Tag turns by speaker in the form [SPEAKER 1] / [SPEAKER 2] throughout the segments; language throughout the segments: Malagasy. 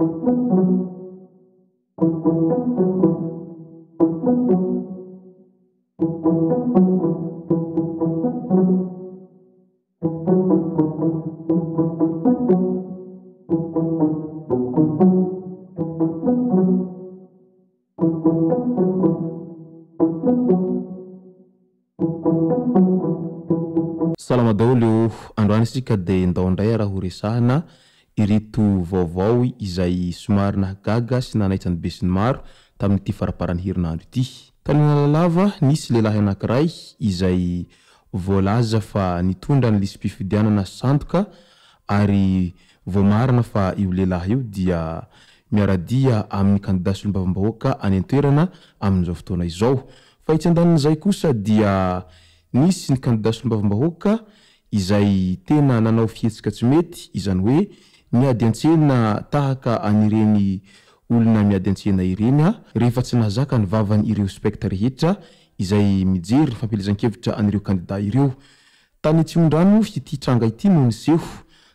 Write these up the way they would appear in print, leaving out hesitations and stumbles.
[SPEAKER 1] Salama daholo androany isika dia ndao indray raha ho resahana ireto vaovao izay somary nahagaga sy nanaitsany be sy ny maro tamin'ity faraparany herinandro ity. Tanana lava nisy lehilahy anankiray izay voalaza fa nitondra ny lisam-pifidianana sandoka ary voamarina fa io lehilahy io dia miaradia amin'ny candidat solombavam-bahoaka any an-toerana amin'izao fotoana izao. Fa itsy andanin'izay kosa dia nisy ny candidat solombavam-bahoaka izay tena nanao fihetsika tsy mety, izany hoe miady an-tsena tahaka anireny olona miady an-tsena ireny rehefa tsy nahazaka ny vavany ireo spekta rehetra izay mijery ny fampilezan-kevitra anireo candidat ireo. Tany Tsimondrano ity tranga ity no niseho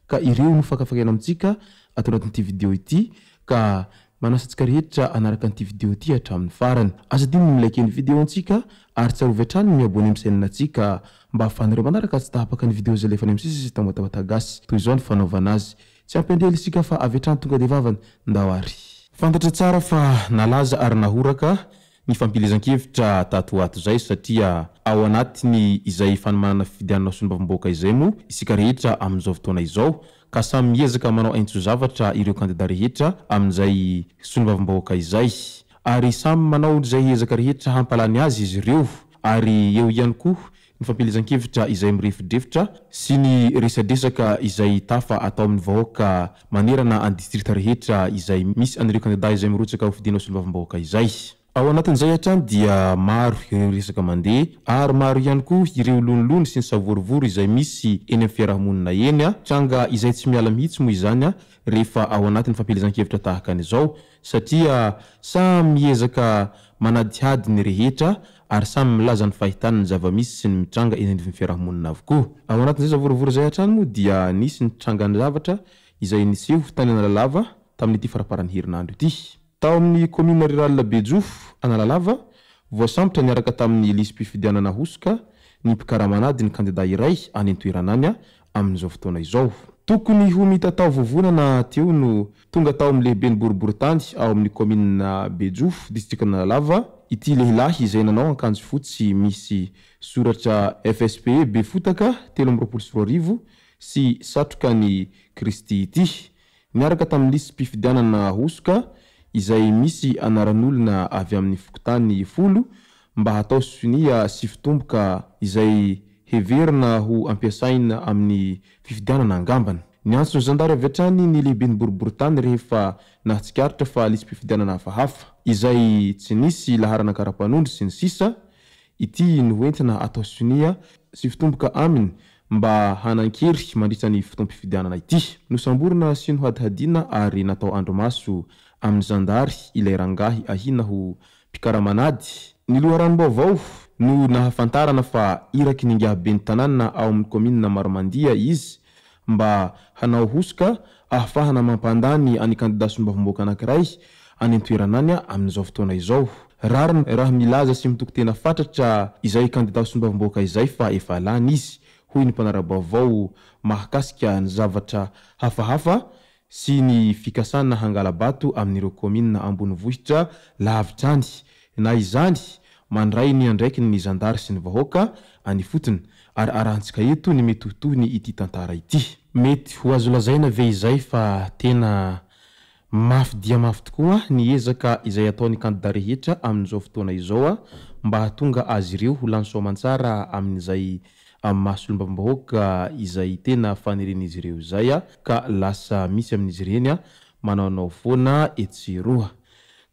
[SPEAKER 1] ka ireo no fakafakena amintsika ato anatin'ity video ity ka manasantsika rehetra anaraka an'ity video ity hatramin'ny farany. Asa dimy ny like ny video antsika ary tsarovy hatrany miabony amin'ny chaîne antsika mba ahafahanareo manaraka tsy tahapaka ny video zay lefa ny misy tamatagagasy toy izao ny fanaovana azy. Tsy ampendely isika fa avy hatrany tonga dia vavany ndao ary. Fantatra tsara fa nalaza ary nahoraka ny fampilezan-kevitra tato ato zay satria ao anatiny izay fanomanana fifidianana solombavam-bahoaka izay mo isika rehetra amin'izao fotoana izao ka samy miezaka manao aintso zavatra ireo candidat rehetra amin'izay solombavam-bahoaka izay ary samy manao izay ezaka rehetra hampalany azy izy ireo ary eo ihany koa ny fampilezan-kevitra izay mirefidrefitra sy ny resadresaka izay tafa atao amin'ny vahoaka manerana any distrikta rehetra izay misy anireo candidat izay mirotsaka ho fidiana solombavam-bahoaka izay. Ao anatin'izay hatrany dia maro ireo resaka mandeha ary maro ihany koa ireo lonilony sy ny savorivory izay misy eny amin'ny fiarahamonina eny tranga izay tsy miala mihitsy moa izany rehefa ao anatin'ny fampilezan-kevitra tahaka an'izao satria samy miezaka manadihady ny rehetra ary samy milaza ny fahitana ny zava-misy sy ny mitranga eny amin'ny fiarahamonina avokoa. Ao anatin'izay savorivory izay hatrany moa dia nisy ny trangany zavatra izay niseho tany Analalava tamin'ity faraparany herinandro ity. Tao amin'ny commune rurale Bejofo Analalava voasambotra niaraka tamin'ny lisam-pifidianana hosoka ny mpikaramanady ny candidat iray any an-toerana any amin'izao fotoana izao. Tokony ho mitatao vovonana teo no tonga tao amin'ny lehibeny boriboritany ao amin'ny commune Bejofo district Analalava ity lehilahy izay nanao akanjo fotsy misy soratra FSPE be fotaka 324 sy satroka ny Kristy ity niaraka tamin'ny lisam-pifidianana hosoka izay misy anaran'olona avy amin'ny fokotany 10 mba hatao sonia sy fitomboka izay heverina ho ampiasaina amin'ny fifidianana angambany. Niantso ny zandary avy hatrany ny lehibeny boriboritany rehefa nahatsikaritra fa lisam-pifidianana hafahafa izay tsy nisy laharana karapanondro sy ny sisa ity no entina atao sonia sy fitomboka aminy mba hanankery mandritra ny fotoam-pifidianana ity. Nosamborina sy nohadihadiana ary natao andromaso amin'ny zandary ilay rangahy ahina ho mpikaramanady. Ny loharanom-baovao no nahafantarana fa iraky ningahabeny tanàna ao amin'ny commune Maromandia izy mba hanao hosoka ahafahana mampandany any candidat solombavam-bahoaka anankiray any an-toerana any amin'izao fotoana izao. Rariny raha milaza sy mitoko tena fatratra izay candidat solombavam-bahoaka izay fa efa lany izy hoy ny mpanara-baovao mahakasika ny zavatra hafahafa sy ny fikasana hangala-bato amin'ireo commune ambonivohitra lavitrany na izany mandray ny andraikiny ny zandary sy ny vahoaka any fotony ary arahantsika eto ny mety hotohiny ity tantara ity. Mety ho azo lazaina ve izay fa tena mafy dia mafy tokoa ny ezaka izay ataon'ny candidat rehetra amin'izao fotoana izao mba hahatonga azy ireo ho lany soamantsara amin'izay maha solombavam-bahoaka izay tena faneren'izy ireo zay ka lasa misy amin'izy ireny manaonao foana etseroa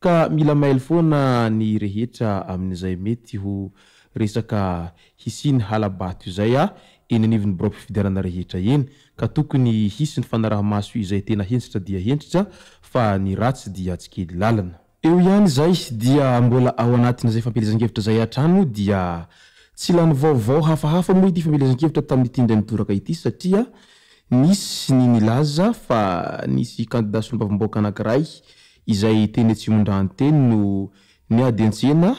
[SPEAKER 1] ka mila maily foana ny rehetra amin'izay mety ho resaka hisiny halabato izay eny anivon'ny biro mpifidianana rehetra eny ka tokony hisy ny fanaraha-maso izay tena hentritra dia hentritra fa ny ratsy dia tsy kely lalana. Eo ihany zay dia mbola ao anatin'izay fampilezan-kevitra zay hatrano dia tsy lany vaovao hafahafa moa ity fampilezan-kevitra tamin'ity indray nitoraka ity satria nisy ny nilaza fa nisy candidat solombavamboaka anankiray izay teny Tsimondrany teny no niady an-tsena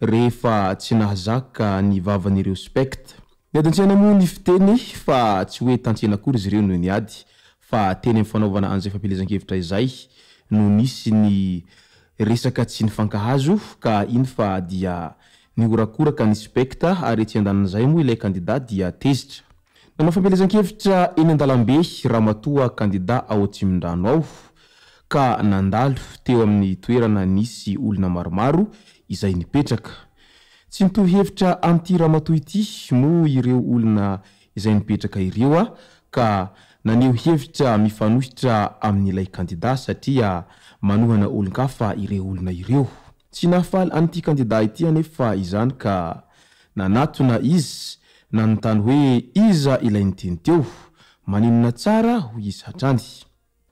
[SPEAKER 1] rehefa tsy nahazaka ny vavan'ireo spectre. Niady an-tsena moa ny fiteny fa tsy hoe tantsena akory izy ireo no niady fa teny amin'ny fanaovana an'izay fampielezan-kevitra izay no nisy ny resaka tsy nifankahazo ka iny fa dia niorakoraka ny spectre ary tsy andanan'izay moa ilay candidat dia tezitra. Nanao fampielezan-kevitra eny an-dalambe ramatoa candidat ao Tsimondrano ao ka nandalo teo amin'ny toerana nisy olona maromaro izay nipetraka. Tsy nitovy hevitra amin'ity ramatoa ity moa ireo olona izay nipetraka ireo ka naneho hevitra mifanohitra amin'ilay candidat satria manohana olon-kafa ireo olona ireo. Tsy nahafaly an'ity candidat ity anefa izany ka nanatona izy nanontany hoe iza ilay niteny teo, maninona tsara hoy izy hatrany.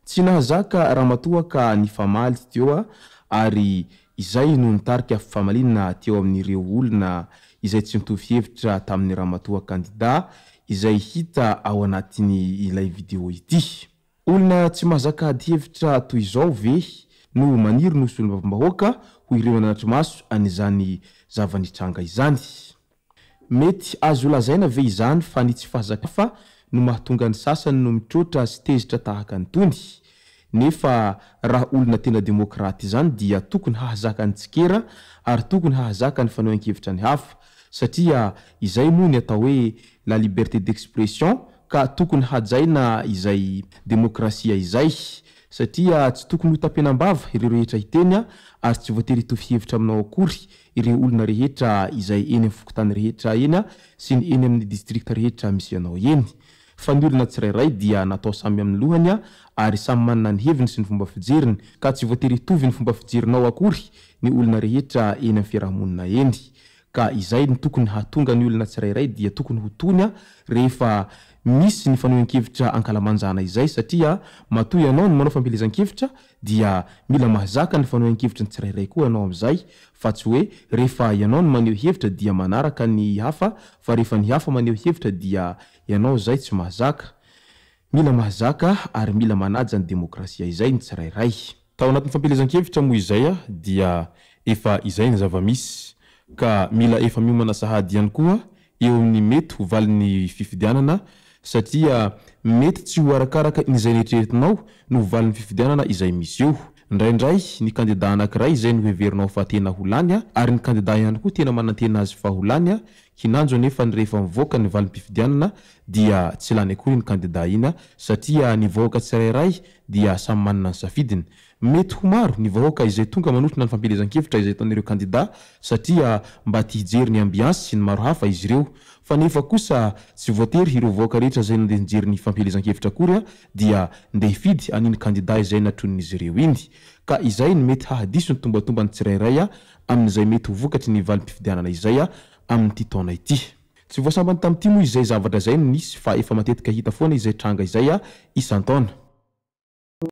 [SPEAKER 1] Tsy nahazaka ramatoa ka nifamaly teo ary izay no nitarika famalinana teo amin'ireo olona izay tsy nitovy hevitra tamin'ny ramatoa candidat izay hita ao anatin'ny ilay video ity. Olona tsy mahazaka ady hevitra toy izao ve no maniry no solombavambahoaka ho ireo ananatry maso an'izany zava-nitranga izany. Mety azo lazaina ve izany fa ny tsy fahazaka fa no mahatonga ny sasany no mitrotra sy tezitra tahaka ny tony. Nefa raha olona tena demokraty izany dia tokony hahazaka ny tsikera ary tokony hahazaka ny fanohan-kevitra ny hafa satria izay moa ny atao hoe la liberté d'expression ka tokony hajaina izay demokrasia izay satria tsy tokony ho tapenam-bava ireo rehetra hiteny ary tsy voatery hitovy hevitra aminao akory ireo olona rehetra izay eny amin'ny fokotany rehetra eny sy ny eny amin'ny distrikta rehetra misy anao eny. Fa ny olona tsirairay dia natao samy amin'ny lohany ary samy manana ny heviny sy ny fomba fijeriny ka tsy voatery hitovy ny fomba fijerinao akory ny olona rehetra eny amin'ny fiarahamonina eny. Ka izay ny tokony hahatonga ny olona tsirairay dia tokony ho tony rehefa misy ny fanohan-kevitra ankalamanjana izay satria matoy ianao no manao fampielezan-kevitra dia mila mahazaka ny fanohan-kevitra ny tsirairay koa ianao amin'izay fa tsy hoe rehefa ianao no maneho hevitra dia manaraka ny hafa fa rehefa ny hafa maneho hevitra dia ianao izay tsy mahazaka. Mila mahazaka ary mila manaja ny demokrasia izay ny tsirairay. Tao anatin'ny fampielezan-kevitra moa izay dia efa izay ny zava-misy ka mila efa miomana sahady ihany koa eo amin'ny mety ho valin'ny fifidianana satria mety tsy ho arakaraka izay neritreretinao no ho valin'ny fifidianana izay misy eo. Indraindray ny candidat anankiray izay no heverinao fa tena ho lany ary ny candidat ihany koa tena manantena azy fa ho lany hinanjo anefa ny rehefa mivoaka ny valim-pifidianana dia tsy lany akory ny candidat iny satria ny vahoaka tsirairay dia samy manana ny safidiny. Mety ho maro ny vahoaka izay tonga manotrina ny fampielezan-kevitra izay ataon'ireo candidat satria mba tia hijery ny ambiansy sy ny maro hafa izy ireo fa nefa kosa tsy voatery ireo vahoaka rehetra izay nandeha nijery ny fampielezan-kevitra akory dia ndeha hifidy aniny candidat izay natron'izy ireo iny ka izay ny mety hahadiso ny tombatombany tsirairay amin'izay mety ho vokatry ny valim-pifidianana izay amin'ity taona ity. Tsy voasambany tamin'ity moa izay zavatra izay no nisy fa efa matetika hita foana izay tranga izay isan-taona.